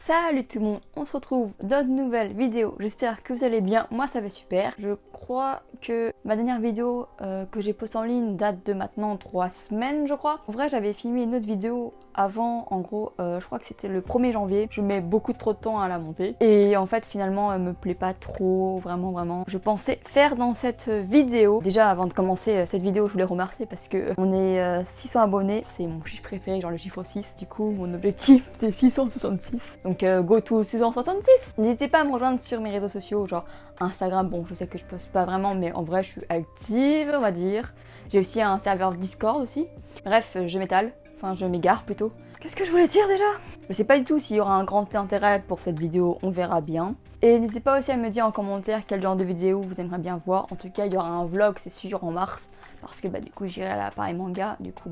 Salut tout le monde, on se retrouve dans une nouvelle vidéo, j'espère que vous allez bien, moi ça va super. Je crois que ma dernière vidéo que j'ai postée en ligne date de maintenant 3 semaines je crois. En vrai j'avais filmé une autre vidéo avant, en gros je crois que c'était le 1er janvier, je mets beaucoup trop de temps à la monter. Et en fait finalement elle me plaît pas trop, vraiment. Je pensais faire dans cette vidéo, déjà avant de commencer cette vidéo je voulais remercier parce que on est 600 abonnés, c'est mon chiffre préféré, genre le chiffre 6, du coup mon objectif c'est 666. Donc go to 666. N'hésitez pas à me rejoindre sur mes réseaux sociaux, genre Instagram, bon je sais que je poste pas vraiment mais en vrai je suis active on va dire. J'ai aussi un serveur Discord aussi. Bref, je m'étale, enfin je m'égare plutôt. Qu'est-ce que je voulais dire déjà? Je sais pas du tout s'il y aura un grand intérêt pour cette vidéo, on verra bien. Et n'hésitez pas aussi à me dire en commentaire quel genre de vidéo vous aimeriez bien voir. En tout cas il y aura un vlog c'est sûr en mars. Parce que du coup j'irai à la Paris Manga, du coup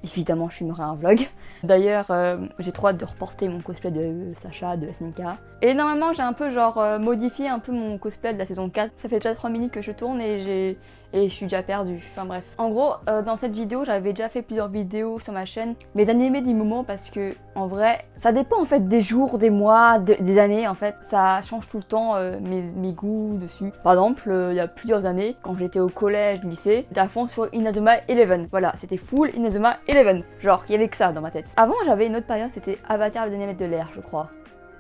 évidemment je filmerai un vlog. D'ailleurs j'ai trop hâte de reporter mon cosplay de Sacha de SNK. Et normalement j'ai un peu genre modifié un peu mon cosplay de la saison 4. Ça fait déjà 3 minutes que je tourne et je suis déjà perdue. Enfin bref. En gros dans cette vidéo j'avais déjà fait plusieurs vidéos sur ma chaîne. Mes animés du moment parce que en vrai ça dépend en fait des jours, des mois, des années en fait. Ça change tout le temps mes goûts dessus. Par exemple il y a plusieurs années quand j'étais au collège, lycée, j'étais à fond sur Inazuma 11. Voilà c'était full Inazuma 11. Genre il y avait que ça dans ma tête. Avant j'avais une autre période, c'était Avatar le dernier maître de l'air je crois.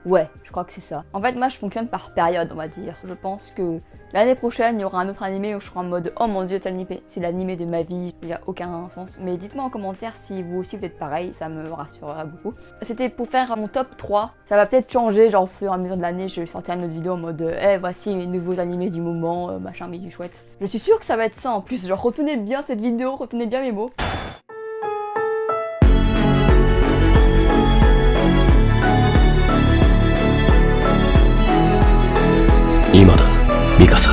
Ouais, je crois que c'est ça. En fait, moi, je fonctionne par période, on va dire. Je pense que l'année prochaine, il y aura un autre animé où je serai en mode « Oh mon dieu, c'est l'animé de ma vie, il n'y a aucun sens. » Mais dites-moi en commentaire si vous aussi vous êtes pareil, ça me rassurera beaucoup. C'était pour faire mon top 3. Ça va peut-être changer, genre au fur et à mesure de l'année, je vais sortir une autre vidéo en mode « Eh, voici les nouveaux animés du moment, machin, mais du chouette. » Je suis sûre que ça va être ça en plus, genre retenez bien cette vidéo, retenez bien mes mots. Mikasa.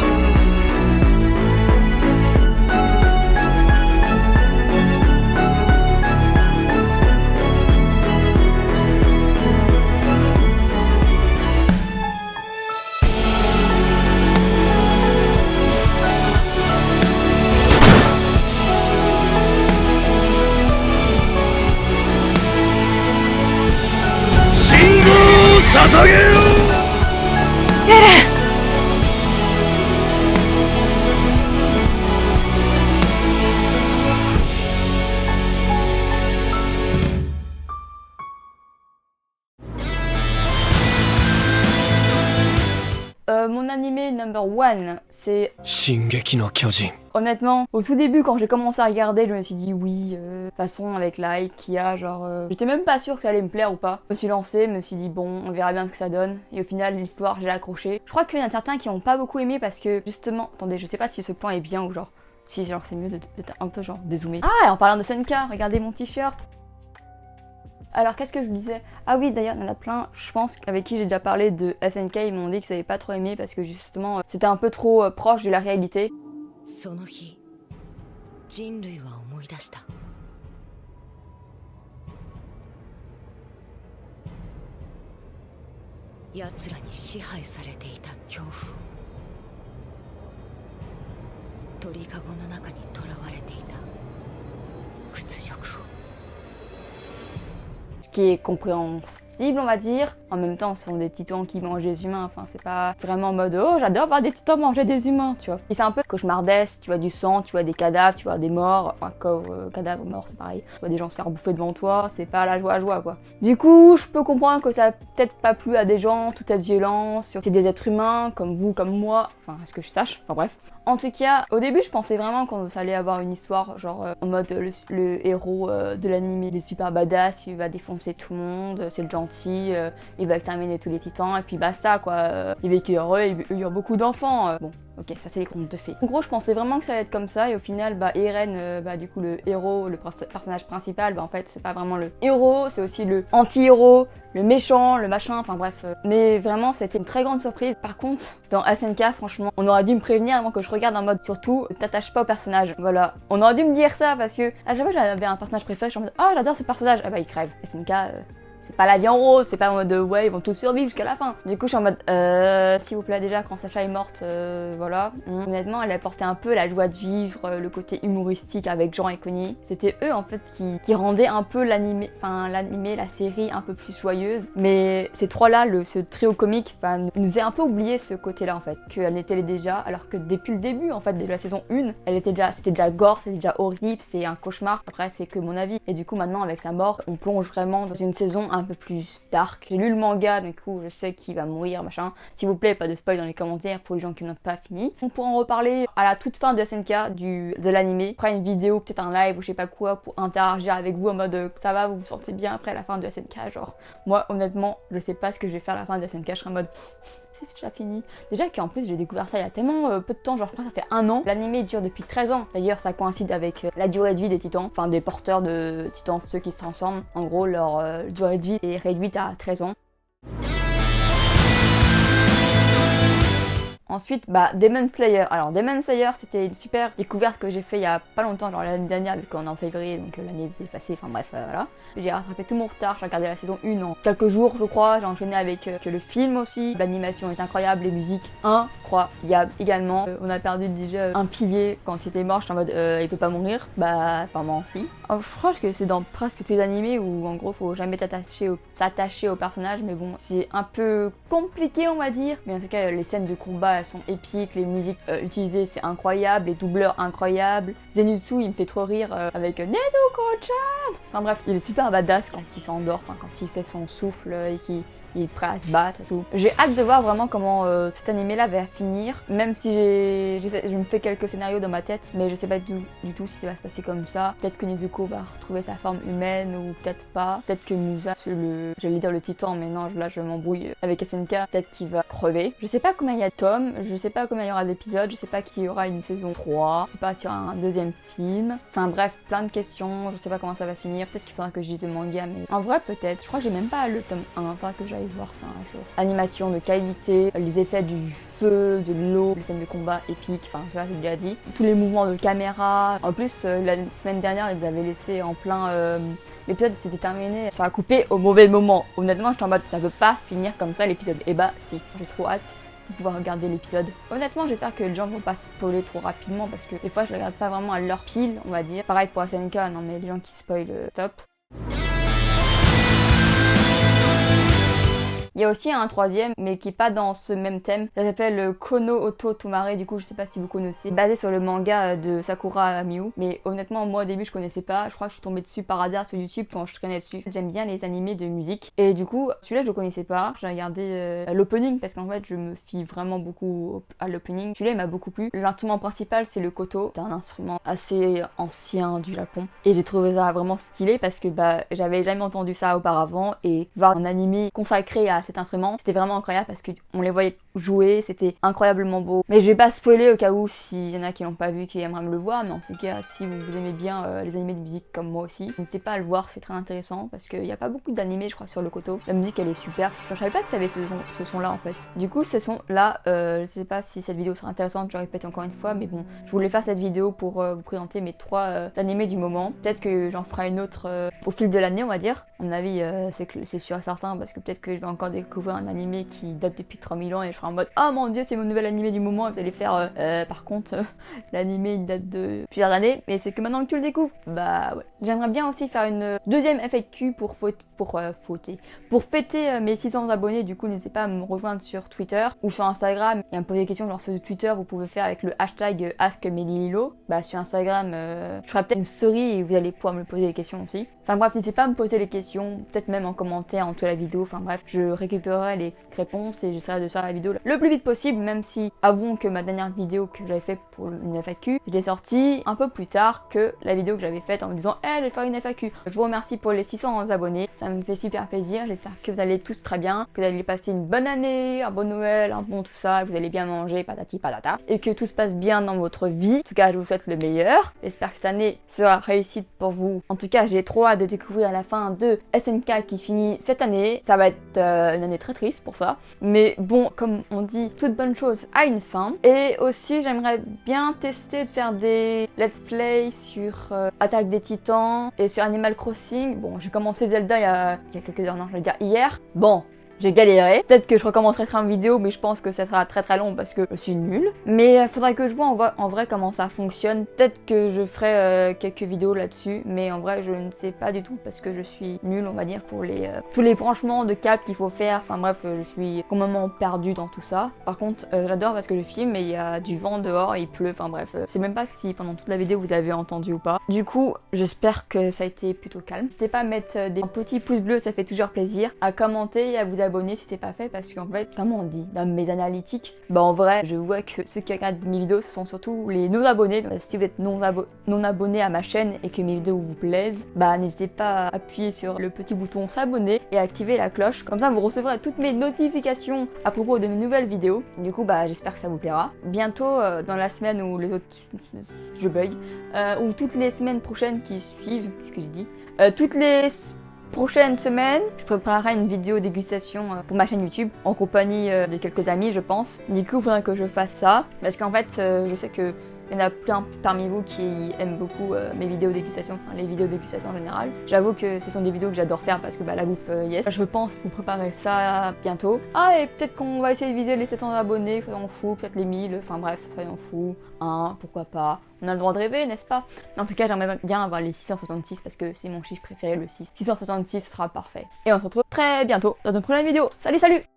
Shingo Sasageo! Eren! Mon animé number 1, c'est Shingeki no Kyojin. Honnêtement, au tout début quand j'ai commencé à regarder, je me suis dit oui, de toute façon avec la hype qu'il y a, genre j'étais même pas sûre que ça allait me plaire ou pas. Je me suis lancée, me suis dit bon, on verra bien ce que ça donne. Et au final, l'histoire, j'ai accroché. Je crois qu'il y en a certains qui ont pas beaucoup aimé parce que justement, attendez, je sais pas si ce plan est bien ou genre, si genre c'est mieux de un peu genre dézoomer. Ah, et en parlant de SNK, regardez mon t-shirt. Alors qu'est-ce que je vous disais? Ah oui d'ailleurs il y en a plein, je pense avec qui j'ai déjà parlé de SNK, ils m'ont dit qu'ils n'avaient pas trop aimé parce que justement c'était un peu trop proche de la réalité. Ce qui est compréhensible on va dire. En même temps ce sont des titans qui mangent des humains, enfin c'est pas vraiment en mode oh j'adore voir des titans manger des humains tu vois. Et c'est un peu cauchemardesque, tu vois du sang, tu vois des cadavres, tu vois des morts, enfin cadavres morts c'est pareil. Tu vois des gens se faire bouffer devant toi, c'est pas la joie quoi. Du coup je peux comprendre que ça a peut-être pas plu à des gens, toute cette violence, c'est des êtres humains comme vous, comme moi, enfin à ce que je sache, enfin bref. En tout cas, au début je pensais vraiment qu'on allait avoir une histoire genre en mode le héros de l'anime il est super badass, il va défoncer tout le monde, c'est le gentil, il va exterminer tous les titans et puis basta quoi. Il vécut heureux, il y a beaucoup d'enfants. Bon, ok, ça c'est les contes de fées. En gros je pensais vraiment que ça allait être comme ça et au final Eren, du coup le héros, le personnage principal, en fait c'est pas vraiment le héros, c'est aussi le anti-héros, le méchant, le machin, enfin bref. Mais vraiment c'était une très grande surprise. Par contre, dans SNK franchement, on aurait dû me prévenir avant que je regarde en mode surtout t'attaches pas au personnage. Voilà, on aurait dû me dire ça parce que à chaque fois j'avais un personnage préféré, je suis en mode oh j'adore ce personnage, ah bah il crève. SNK pas la vie en rose, c'est pas en mode ouais ils vont tous survivre jusqu'à la fin. Du coup je suis en mode s'il vous plaît, déjà quand Sacha est morte, voilà. Honnêtement elle apportait un peu la joie de vivre, le côté humoristique avec Jean et Connie. C'était eux en fait qui rendaient un peu l'animé, la série un peu plus joyeuse. Mais ces trois là, ce trio comique, nous a un peu oublié ce côté là en fait, qu'elle était déjà, alors que depuis le début en fait de la saison 1, c'était déjà gore, c'était déjà horrible, c'était un cauchemar. Après c'est que mon avis. Et du coup maintenant avec sa mort, on plonge vraiment dans une saison un peu plus dark. J'ai lu le manga, du coup je sais qu'il va mourir, machin. S'il vous plaît, pas de spoil dans les commentaires pour les gens qui n'ont pas fini. On pourra en reparler à la toute fin de SNK, de l'animé. Après une vidéo, peut-être un live ou je sais pas quoi pour interagir avec vous en mode ça va, vous vous sentez bien après la fin de SNK. Genre moi honnêtement je sais pas ce que je vais faire à la fin de SNK, je serai en mode c'est déjà fini. Déjà qu'en plus j'ai découvert ça il y a tellement peu de temps, genre je crois que ça fait 1 an. L'animé dure depuis 13 ans. D'ailleurs ça coïncide avec la durée de vie des titans, enfin des porteurs de titans, ceux qui se transforment. En gros leur durée de vie est réduite à 13 ans. Ensuite, Demon Slayer. Alors, Demon Slayer, c'était une super découverte que j'ai fait il y a pas longtemps, genre l'année dernière, vu qu'on est en février, donc l'année est passée, enfin bref, voilà. J'ai rattrapé tout mon retard, j'ai regardé la saison 1 en quelques jours, je crois. J'ai enchaîné avec le film aussi. L'animation est incroyable, les musiques incroyables également. On a perdu déjà un pilier quand il était mort, j'étais en mode il peut pas mourir. Apparemment si. Je crois que c'est dans presque tous les animés où en gros faut jamais s'attacher au personnage, mais bon, c'est un peu compliqué on va dire. Mais en tout cas, les scènes de combat elles sont épiques, les musiques utilisées c'est incroyable, les doubleurs incroyables. Zenitsu il me fait trop rire avec Nezuko-chan. Enfin bref, il est super badass quand il s'endort, quand il fait son souffle et qu'il il est prêt à se battre et tout. J'ai hâte de voir vraiment comment cet animé là va finir, même si je me fais quelques scénarios dans ma tête, mais je sais pas du tout si ça va se passer comme ça. Peut-être que Nezuko va retrouver sa forme humaine ou peut-être pas. Peut-être que Musa, j'allais dire le titan, mais non, là je m'embrouille avec SNK, peut-être qu'il va crever. Je sais pas combien il y a de tomes, je sais pas combien il y aura d'épisodes, je sais pas qu'il y aura une saison 3, je sais pas s'il y aura un deuxième film. Enfin bref, plein de questions, je sais pas comment ça va se finir. Peut-être qu'il faudra que je lise le manga, mais en vrai peut-être. Je crois que j'ai même pas le tome 1, il faudra que j'aille voir ça un jour. Animation de qualité, les effets du feu, de l'eau, les scènes de combat épiques, enfin ça c'est déjà dit. Tous les mouvements de caméra. En plus, la semaine dernière, ils nous avaient laissé en plein... l'épisode s'était terminé, ça a coupé au mauvais moment. Honnêtement, j'étais en mode, ça peut pas finir comme ça l'épisode. Et si, j'ai trop hâte de pouvoir regarder l'épisode. Honnêtement, j'espère que les gens vont pas spoiler trop rapidement parce que des fois, je regarde pas vraiment à leur pile, on va dire. Pareil pour SNK, non mais les gens qui spoilent, stop. Il y a aussi un troisième, mais qui est pas dans ce même thème. Ça s'appelle Kono Oto Tomare, du coup je sais pas si vous connaissez. Basé sur le manga de Sakura Miu. Mais honnêtement, moi au début je connaissais pas. Je crois que je suis tombée dessus par hasard sur YouTube quand je traînais dessus. J'aime bien les animés de musique. Et du coup, celui-là je le connaissais pas. J'ai regardé l'opening parce qu'en fait je me fie vraiment beaucoup à l'opening. Celui-là il m'a beaucoup plu. L'instrument principal c'est le koto. C'est un instrument assez ancien du Japon. Et j'ai trouvé ça vraiment stylé parce que j'avais jamais entendu ça auparavant. Et voir un animé consacré à cet instrument, c'était vraiment incroyable parce qu'on les voyait jouer, c'était incroyablement beau. Mais je vais pas spoiler au cas où s'il y en a qui l'ont pas vu, qui aimeraient me le voir, mais en tout cas si vous aimez bien les animés de musique comme moi aussi, n'hésitez pas à le voir, c'est très intéressant parce qu'il n'y a pas beaucoup d'animés je crois sur le koto. La musique elle est super, je savais pas que ça avait ce son là en fait. Du coup ce son là, je sais pas si cette vidéo sera intéressante, je répète encore une fois, mais bon, je voulais faire cette vidéo pour vous présenter mes 3 animés du moment. Peut-être que j'en ferai une autre au fil de l'année on va dire. À mon avis c'est sûr et certain parce que peut-être que je vais encore découvrir un animé qui date depuis 3000 ans et je serai en mode ah mon dieu c'est mon nouvel animé du moment, vous allez faire par contre l'animé il date de plusieurs années mais c'est que maintenant que tu le découvres. Ouais. J'aimerais bien aussi faire une deuxième FAQ pour fêter mes 600 abonnés, du coup n'hésitez pas à me rejoindre sur Twitter ou sur Instagram et à me poser des questions genre sur Twitter vous pouvez faire avec le hashtag AskMelililo. Sur Instagram je ferai peut-être une story et vous allez pouvoir me poser des questions aussi. Enfin bref, n'hésitez pas à me poser les questions, peut-être même en commentaire en dessous de la vidéo, enfin bref, je récupérerai les réponses et j'essaierai de faire la vidéo le plus vite possible, même si, avouons que ma dernière vidéo que j'avais faite pour une FAQ, je l'ai sortie un peu plus tard que la vidéo que j'avais faite en me disant je vais faire une FAQ. Je vous remercie pour les 600 abonnés, ça me fait super plaisir, j'espère que vous allez tous très bien, que vous allez passer une bonne année, un bon Noël, un bon tout ça, que vous allez bien manger, patati patata, et que tout se passe bien dans votre vie. En tout cas, je vous souhaite le meilleur, j'espère que cette année sera réussite pour vous. En tout cas, j'ai trop hâte hâte de découvrir la fin de SNK qui finit cette année. Ça va être une année très triste pour ça. Mais bon, comme on dit, toute bonne chose a une fin. Et aussi, j'aimerais bien tester de faire des let's play sur Attaque des Titans et sur Animal Crossing. Bon, j'ai commencé Zelda il y a quelques heures, non, je veux dire hier. Bon, j'ai galéré. Peut-être que je recommencerai en vidéo, mais je pense que ça sera très très long parce que je suis nulle. Mais il faudrait que je vois en vrai comment ça fonctionne. Peut-être que je ferai quelques vidéos là-dessus, mais en vrai je ne sais pas du tout parce que je suis nulle, on va dire, pour tous les branchements de câbles qu'il faut faire. Enfin bref, je suis complètement perdue dans tout ça. Par contre, j'adore parce que je filme, mais il y a du vent dehors, il pleut. Enfin bref, je sais même pas si pendant toute la vidéo vous avez entendu ou pas. Du coup, j'espère que ça a été plutôt calme. N'hésitez pas à mettre un petit pouce bleu, ça fait toujours plaisir. À commenter et à vous abonner si c'est pas fait parce qu'en fait, comme on dit dans mes analytiques, bah en vrai, je vois que ceux qui regardent mes vidéos ce sont surtout les non-abonnés. Donc, si vous êtes non abonné à ma chaîne et que mes vidéos vous plaisent, bah n'hésitez pas à appuyer sur le petit bouton s'abonner et activer la cloche. Comme ça, vous recevrez toutes mes notifications à propos de mes nouvelles vidéos. Du coup, bah j'espère que ça vous plaira. Bientôt, dans la semaine où les autres, je bug, ou toutes les semaines prochaines qui suivent, qu'est-ce que j'ai dit, toutes les prochaine semaine, je préparerai une vidéo dégustation pour ma chaîne YouTube en compagnie de quelques amis, je pense. Du coup, il faudra que je fasse ça parce qu'en fait, je sais que il y en a plein parmi vous qui aiment beaucoup mes vidéos dégustation, enfin les vidéos dégustation en général. J'avoue que ce sont des vidéos que j'adore faire parce que bah, la bouffe, yes. Je pense vous préparer ça bientôt. Ah, et peut-être qu'on va essayer de viser les 700 abonnés, soyons fous, peut-être les 1000, enfin bref, soyons fous. Hein, pourquoi pas. On a le droit de rêver, n'est-ce pas? En tout cas, j'aimerais bien avoir les 666 parce que c'est mon chiffre préféré, le 6. 666, ce sera parfait. Et on se retrouve très bientôt dans une prochaine vidéo. Salut, salut!